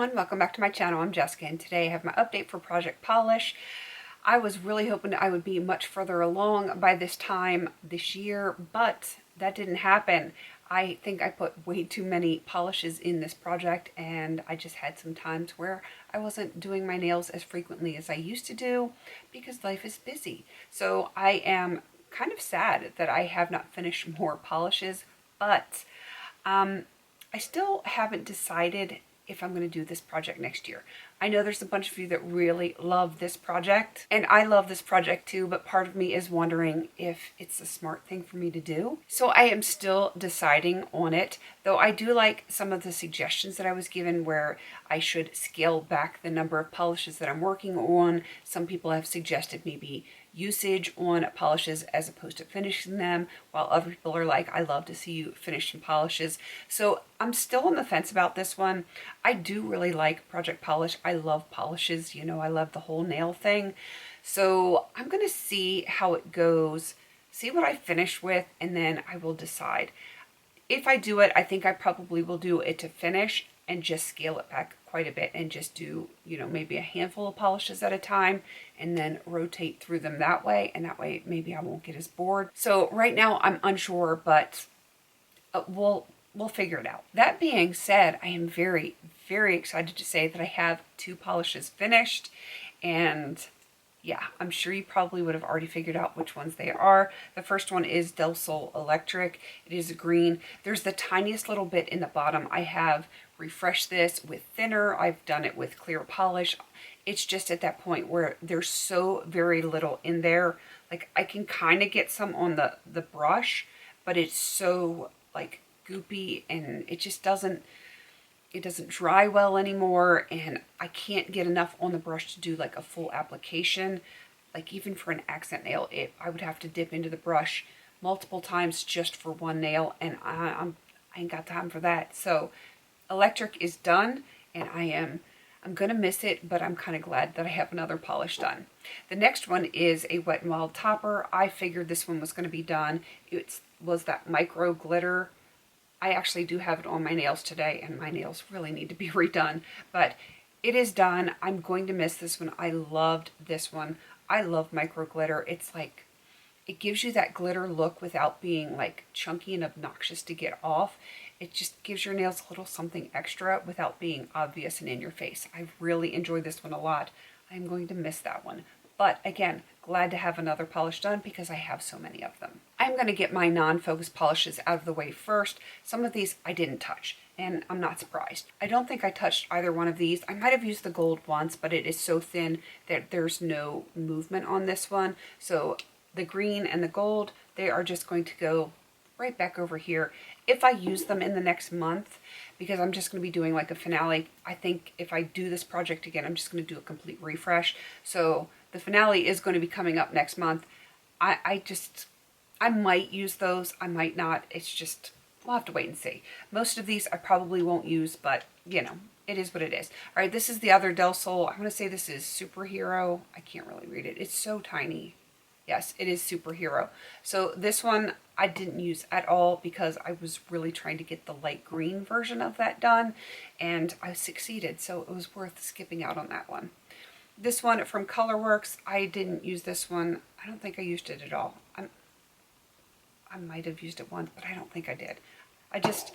everyone, welcome back to my channel. I'm Jessica and today I have my update for Project Polish. I was really hoping I would be much further along by this time this year, but that didn't happen. I think I put way too many polishes in this project and I just had some times where I wasn't doing my nails as frequently as I used to do because life is busy. So I am kind of sad that I have not finished more polishes, but I still haven't decided if I'm going to do this project next year. I know there's a bunch of you that really love this project, and I love this project too, but part of me is wondering if it's a smart thing for me to do. So I am still deciding on it, though I do like some of the suggestions that I was given where I should scale back the number of polishes that I'm working on. Some people have suggested maybe usage on polishes as opposed to finishing them, while other people are like, I love to see you finish some polishes. So I'm still on the fence about this one. I do really like Project Polish. I love polishes, you know, I love the whole nail thing. So I'm gonna see how it goes, see what I finish with, and then I will decide. If I do it, I think I probably will do it to finish and just scale it back quite a bit and just do, you know, maybe a handful of polishes at a time and then rotate through them that way. And that way maybe I won't get as bored. So right now I'm unsure, but we'll figure it out. That being said, I am very, very excited to say that I have 2 polishes finished, and yeah, I'm sure you probably would have already figured out which ones they are. The first one is Sol Electric. It is a green. There's the tiniest little bit in the bottom. I have refreshed this with thinner. I've done it with clear polish. It's just at that point where there's so very little in there. Like I can kind of get some on the brush, but it's so like goopy and it just doesn't dry well anymore, and I can't get enough on the brush to do like a full application. Like even for an accent nail, I would have to dip into the brush multiple times just for one nail, and I ain't got time for that. So Electric is done, and I'm gonna miss it, but I'm kind of glad that I have another polish done. The next one is a Wet n Wild topper. I figured this one was going to be done. It was that micro glitter. I actually do have it on my nails today, and my nails really need to be redone, but it is done. I'm going to miss this one. I loved this one. I love micro glitter. It's like, it gives you that glitter look without being like chunky and obnoxious to get off. It just gives your nails a little something extra without being obvious and in your face. I really enjoyed this one a lot. I'm going to miss that one. But again, glad to have another polish done because I have so many of them. I'm going to get my non-focus polishes out of the way first. Some of these I didn't touch, and I'm not surprised. I don't think I touched either one of these. I might have used the gold once, but it is so thin that there's no movement on this one. So the green and the gold, they are just going to go right back over here. If I use them in the next month, because I'm just going to be doing like a finale, I think if I do this project again, I'm just going to do a complete refresh. So the finale is going to be coming up next month. I might use those, I might not. It's just, we'll have to wait and see. Most of these I probably won't use, but you know, it is what it is. All right, this is the other Sol. I'm going to say this is Superhero. I can't really read it. It's so tiny. Yes, it is Superhero. So this one I didn't use at all because I was really trying to get the light green version of that done, and I succeeded, so it was worth skipping out on that one. This one from Colorworks, I didn't use this one. I don't think I used it at all. I might have used it once, but I don't think I did. I just,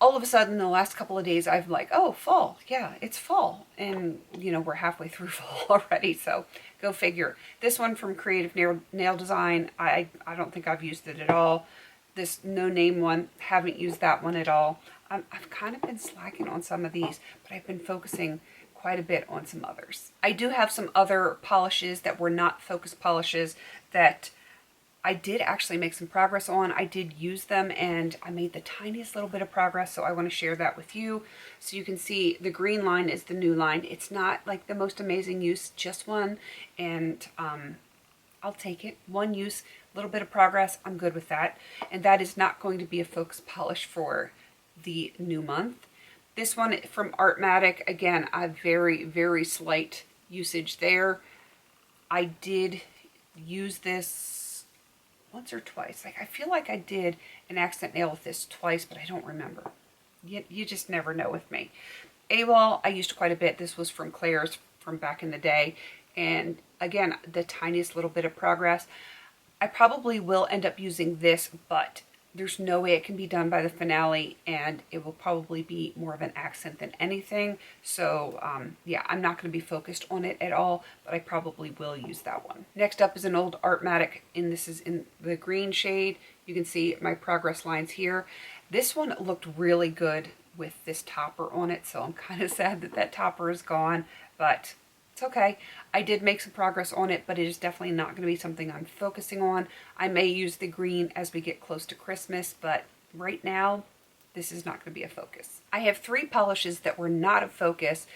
all of a sudden, the last couple of days, I've like, oh, fall. Yeah, it's fall. And, you know, we're halfway through fall already, so go figure. This one from Creative Nail Design, I don't think I've used it at all. This No Name one, haven't used that one at all. I've kind of been slacking on some of these, but I've been focusing quite a bit on some others. I do have some other polishes that were not focus polishes that I did actually make some progress on. I did use them and I made the tiniest little bit of progress, so I want to share that with you. So you can see the green line is the new line. It's not like the most amazing use, just one, and I'll take it. One use, a little bit of progress, I'm good with that. And that is not going to be a focus polish for the new month. This one from Artmatic, again, a very, very slight usage there. I did use this once or twice. Like, I feel like I did an accent nail with this twice, but I don't remember. You just never know with me. Avon, I used quite a bit. This was from Claire's from back in the day. And again, the tiniest little bit of progress. I probably will end up using this, but there's no way it can be done by the finale, and it will probably be more of an accent than anything. So yeah, I'm not going to be focused on it at all, but I probably will use that one. Next up is an old Artmatic, and this is in the green shade. You can see my progress lines here. This one looked really good with this topper on it, so I'm kind of sad that that topper is gone, but it's okay. I did make some progress on it, but it is definitely not going to be something I'm focusing on. I may use the green as we get close to Christmas, but right now, this is not going to be a focus. I have 3 polishes that were not a focus,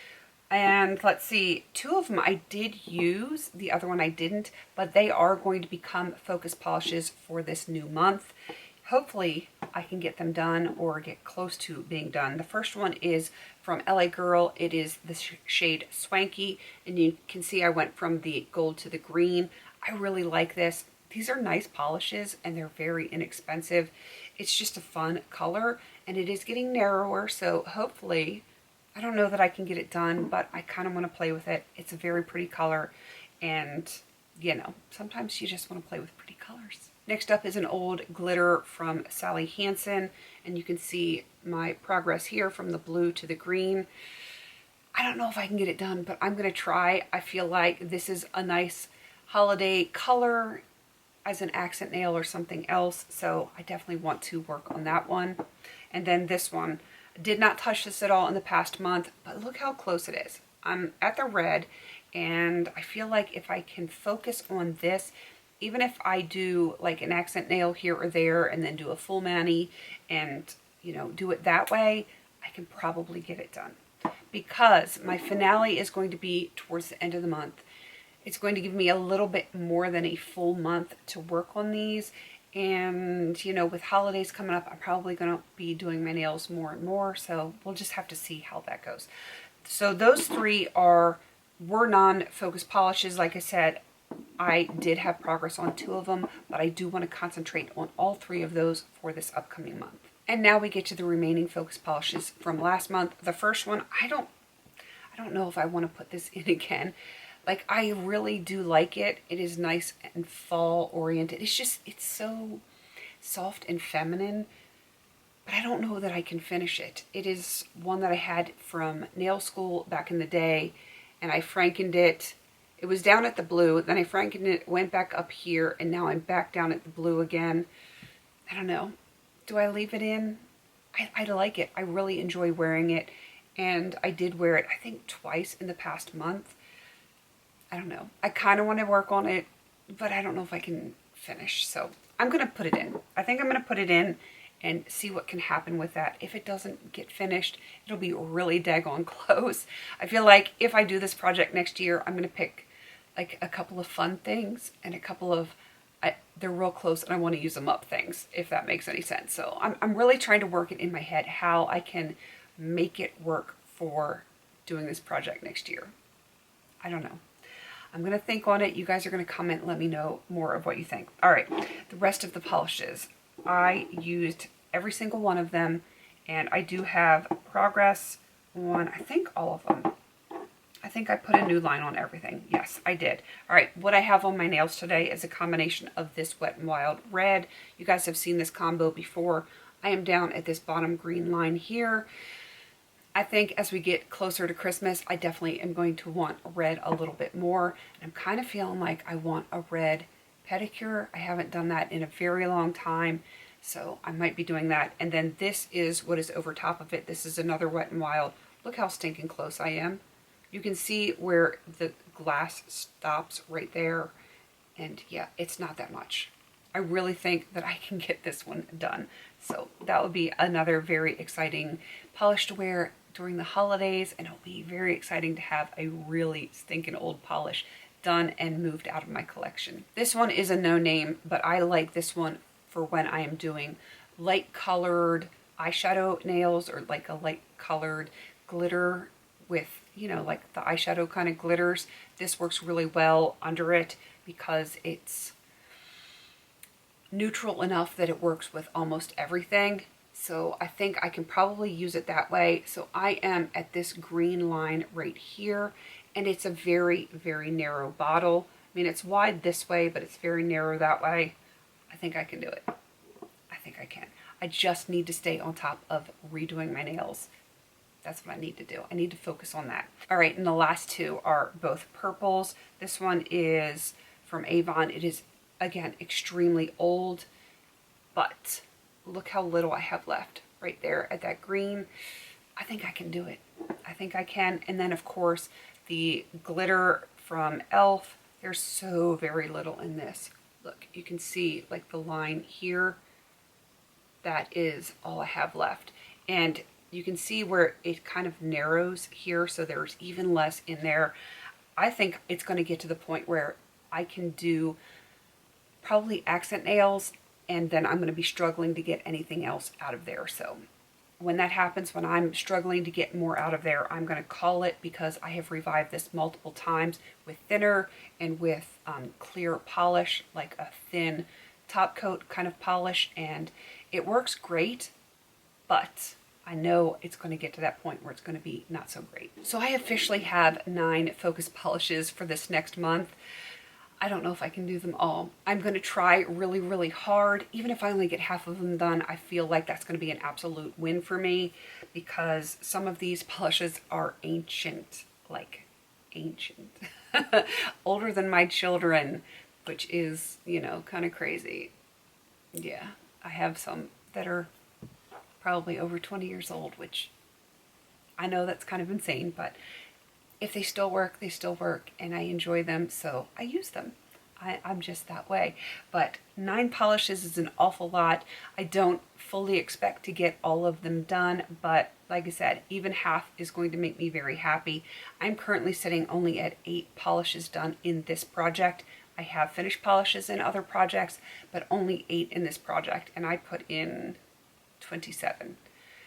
and let's see, 2 of them I did use, the other one I didn't, but they are going to become focus polishes for this new month. Hopefully I can get them done or get close to being done. The first one is from LA Girl. It is the shade Swanky, and you can see I went from the gold to the green. I really like this. These are nice polishes and they're very inexpensive. It's just a fun color, and it is getting narrower, so hopefully, I don't know that I can get it done, but I kind of want to play with it. It's a very pretty color, and you know, sometimes you just want to play with pretty colors. Next up is an old glitter from Hansen, and you can see my progress here from the blue to the green. I don't know if I can get it done, but I'm going to try. I feel like this is a nice holiday color as an accent nail or something else, so I definitely want to work on that one. And then this one, did not touch this at all in the past month, but look how close it is. I'm at the red, and I feel like if I can focus on this, even if I do like an accent nail here or there and then do a full mani and, you know, do it that way, I can probably get it done. Because my finale is going to be towards the end of the month. It's going to give me a little bit more than a full month to work on these. And, you know, with holidays coming up, I'm probably going to be doing my nails more and more. So we'll just have to see how that goes. So those 3 were non-focus polishes. Like I said, I did have progress on 2 of them, but I do want to concentrate on all 3 of those for this upcoming month. And now we get to the remaining focus polishes from last month. The first one, I don't know if I want to put this in again. Like, I really do like it. It is nice and fall oriented. It's so soft and feminine, but I don't know that I can finish it. It is one that I had from nail school back in the day, and I frankened it. It was down at the blue, then I frankened it, went back up here, and now I'm back down at the blue again. I don't know. Do I leave it in? I like it. I really enjoy wearing it, and I did wear it, I think, twice in the past month. I don't know. I kind of want to work on it, but I don't know if I can finish, so I'm going to put it in. I think I'm going to put it in and see what can happen with that. If it doesn't get finished, it'll be really daggone close. I feel like if I do this project next year, I'm going to pick like a couple of fun things and a couple of they're real close and I want to use them up things, if that makes any sense. So I'm really trying to work it in my head how I can make it work for doing this project next year. I don't know. I'm going to think on it. You guys are going to comment and let me know more of what you think. All right, the rest of the polishes. I used every single one of them, and I do have progress on, I think, all of them. I think I put a new line on everything. Yes, I did. All right, what I have on my nails today is a combination of this Wet n Wild red. You guys have seen this combo before. I am down at this bottom green line here. I think as we get closer to Christmas, I definitely am going to want red a little bit more. And I'm kind of feeling like I want a red pedicure. I haven't done that in a very long time, so I might be doing that. And then this is what is over top of it. This is another Wet n Wild. Look how stinking close I am. You can see where the glass stops right there. And yeah, it's not that much. I really think that I can get this one done. So that would be another very exciting polish to wear during the holidays. And it'll be very exciting to have a really stinking old polish done and moved out of my collection. This one is a no name, but I like this one for when I am doing light colored eyeshadow nails or like a light colored glitter with, you know, like the eyeshadow kind of glitters. This works really well under it because it's neutral enough that it works with almost everything. So I think I can probably use it that way. So I am at this green line right here, and it's a very, very narrow bottle. I mean, it's wide this way, but it's very narrow that way. I think I can do it. I think I can. I just need to stay on top of redoing my nails. That's what I need to do. I need to focus on that. All right, and the last two are both purples. This one is from Avon. It is, again, extremely old, but look how little I have left right there at that green. I think I can do it. I think I can. And then, of course, the glitter from e.l.f. There's so very little in this. Look, you can see like the line here. That is all I have left. And you can see where it kind of narrows here, so there's even less in there. I think it's going to get to the point where I can do probably accent nails, and then I'm going to be struggling to get anything else out of there. So when that happens, when I'm struggling to get more out of there, I'm going to call it, because I have revived this multiple times with thinner and with clear polish, like a thin top coat kind of polish, and it works great, but I know it's going to get to that point where it's going to be not so great. So I officially have 9 focus polishes for this next month. I don't know if I can do them all. I'm going to try really, really hard. Even if I only get half of them done, I feel like that's going to be an absolute win for me, because some of these polishes are ancient, like ancient. Older than my children, which is, you know, kind of crazy. Yeah, I have some that are probably over 20 years old, which I know that's kind of insane, but if they still work, they still work, and I enjoy them, so I use them. I'm just that way. But 9 polishes is an awful lot. I don't fully expect to get all of them done, but like I said, even half is going to make me very happy. I'm currently sitting only at 8 polishes done in this project. I have finished polishes in other projects, but only 8 in this project, and I put in 27.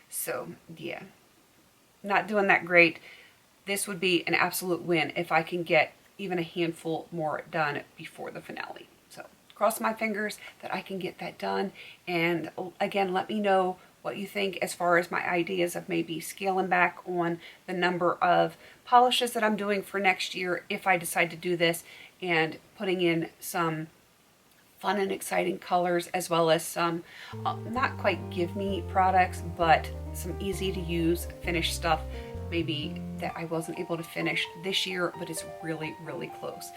So yeah, not doing that great. This would be an absolute win if I can get even a handful more done before the finale. So cross my fingers that I can get that done. And again, let me know what you think as far as my ideas of maybe scaling back on the number of polishes that I'm doing for next year if I decide to do this, and putting in some fun and exciting colors, as well as some not quite give me products, but some easy to use finished stuff maybe that I wasn't able to finish this year, but is really, really close,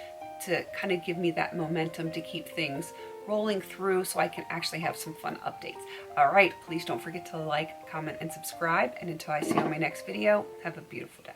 to kind of give me that momentum to keep things rolling through so I can actually have some fun updates. All right, please don't forget to like, comment, and subscribe. And until I see you on my next video, have a beautiful day.